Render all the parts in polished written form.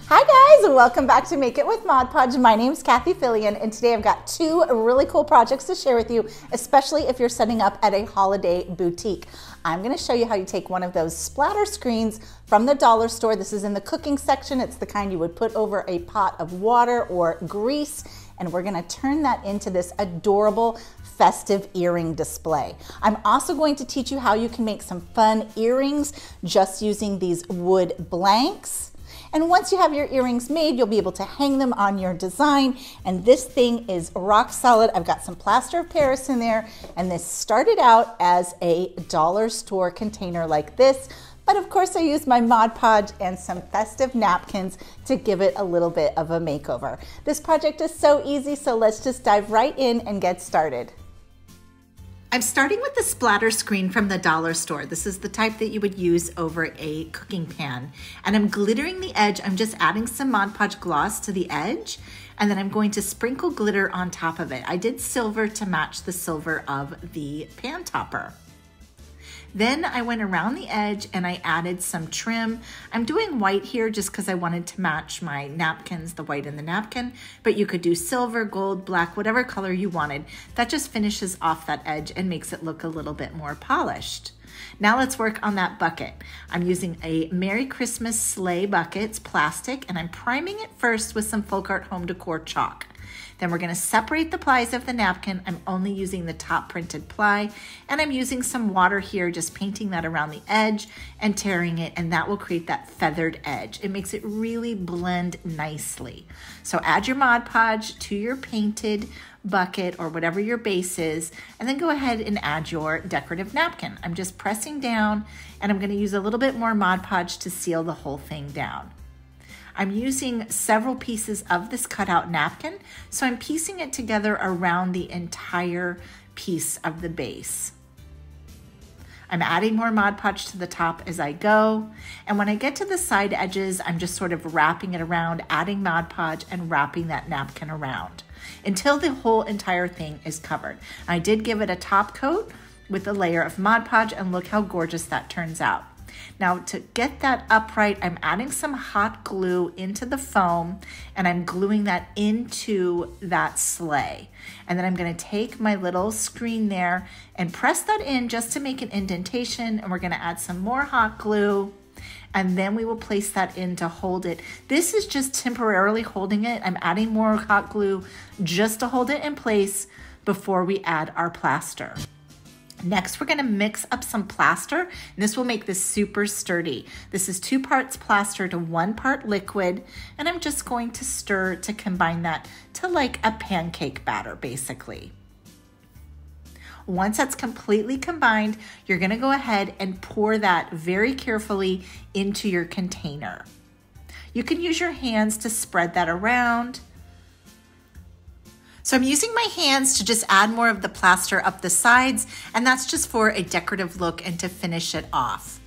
Hi guys, welcome back to Make It with Mod Podge. My name's Cathie and today I've got two really cool projects to share with you, especially if you're setting up at a holiday boutique. I'm going to show you how you take one of those splatter screens from the dollar store. This is in the cooking section. It's the kind you would put over a pot of water or grease, and we're going to turn that into this adorable festive earring display. I'm also going to teach you how you can make some fun earrings just using these wood blanks. And once you have your earrings made, you'll be able to hang them on your design. And this thing is rock solid. I've got some plaster of Paris in there, and this started out as a dollar store container like this. But of course I used my Mod Podge and some festive napkins to give it a little bit of a makeover. This project is so easy, so let's just dive right in and get started. I'm starting with the splatter screen from the dollar store. This is the type that you would use over a cooking pan. And I'm glittering the edge. I'm just adding some Mod Podge gloss to the edge, and then I'm going to sprinkle glitter on top of it. I did silver to match the silver of the pan topper. Then I went around the edge and I added some trim. I'm doing white here just because I wanted to match my napkins, the white in the napkin, but you could do silver, gold, black, whatever color you wanted. That just finishes off that edge and makes it look a little bit more polished. Now let's work on that bucket. I'm using a Merry Christmas sleigh bucket. It's plastic, and I'm priming it first with some Folk Art Home Decor chalk. Then we're going to separate the plies of the napkin. I'm only using the top printed ply, and I'm using some water here, just painting that around the edge and tearing it, and that will create that feathered edge. It makes it really blend nicely. So add your Mod Podge to your painted bucket or whatever your base is, and then go ahead and add your decorative napkin. I'm just pressing down, and I'm going to use a little bit more Mod Podge to seal the whole thing down. I'm using several pieces of this cutout napkin, so I'm piecing it together around the entire piece of the base. I'm adding more Mod Podge to the top as I go, and when I get to the side edges, I'm just sort of wrapping it around, adding Mod Podge and wrapping that napkin around until the whole entire thing is covered. I did give it a top coat with a layer of Mod Podge, and look how gorgeous that turns out. Now to get that upright, I'm adding some hot glue into the foam, and I'm gluing that into that sleigh. And then I'm going to take my little screen there and press that in just to make an indentation, and we're going to add some more hot glue, and then we will place that in to hold it. This is just temporarily holding it. I'm adding more hot glue just to hold it in place before we add our plaster. Next, we're going to mix up some plaster, and this will make this super sturdy. This is 2 parts plaster to 1 part liquid, and I'm just going to stir to combine that to like a pancake batter, basically. Once that's completely combined, you're going to go ahead and pour that very carefully into your container. You can use your hands to spread that around. So I'm using my hands to just add more of the plaster up the sides, and that's just for a decorative look and to finish it off.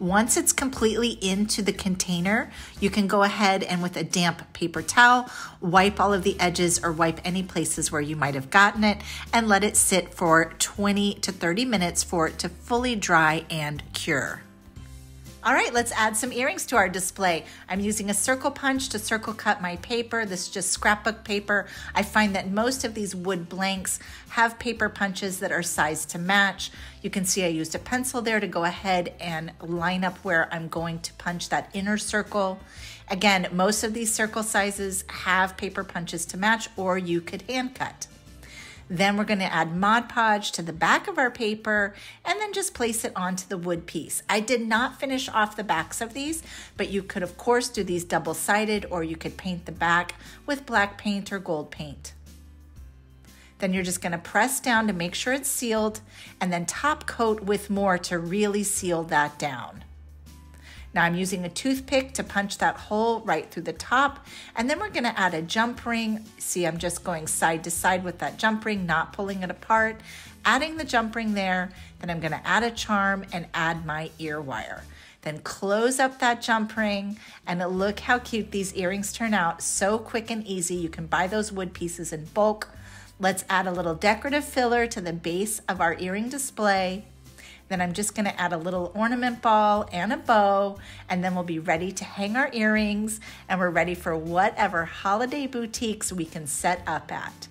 Once it's completely into the container, you can go ahead and with a damp paper towel, wipe all of the edges or wipe any places where you might have gotten it, and let it sit for 20 to 30 minutes for it to fully dry and cure. All right, let's add some earrings to our display. I'm using a circle punch to circle cut my paper. This is just scrapbook paper. I find that most of these wood blanks have paper punches that are sized to match. You can see I used a pencil there to go ahead and line up where I'm going to punch that inner circle. Again, most of these circle sizes have paper punches to match, or you could hand cut. Then we're going to add Mod Podge to the back of our paper and then just place it onto the wood piece. I did not finish off the backs of these, but you could of course do these double-sided, or you could paint the back with black paint or gold paint. Then you're just going to press down to make sure it's sealed, and then top coat with more to really seal that down. Now I'm using a toothpick to punch that hole right through the top, and then we're going to add a jump ring. See, I'm just going side to side with that jump ring, not pulling it apart, adding the jump ring there. Then I'm going to add a charm and add my ear wire. Then close up that jump ring, and look how cute these earrings turn out. So quick and easy. You can buy those wood pieces in bulk. Let's add a little decorative filler to the base of our earring display. Then I'm just gonna add a little ornament ball and a bow, and then we'll be ready to hang our earrings, and we're ready for whatever holiday boutiques we can set up at.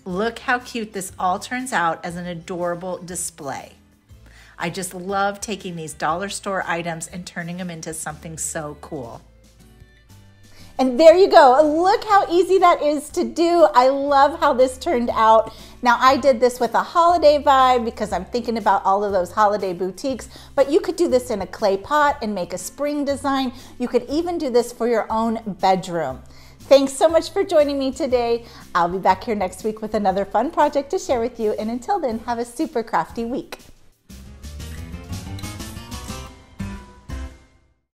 Look how cute this all turns out as an adorable display. I just love taking these dollar store items and turning them into something so cool. And there you go. Look how easy that is to do. I love how this turned out. Now I did this with a holiday vibe because I'm thinking about all of those holiday boutiques, but you could do this in a clay pot and make a spring design. You could even do this for your own bedroom. Thanks so much for joining me today. I'll be back here next week with another fun project to share with you. And until then, have a super crafty week.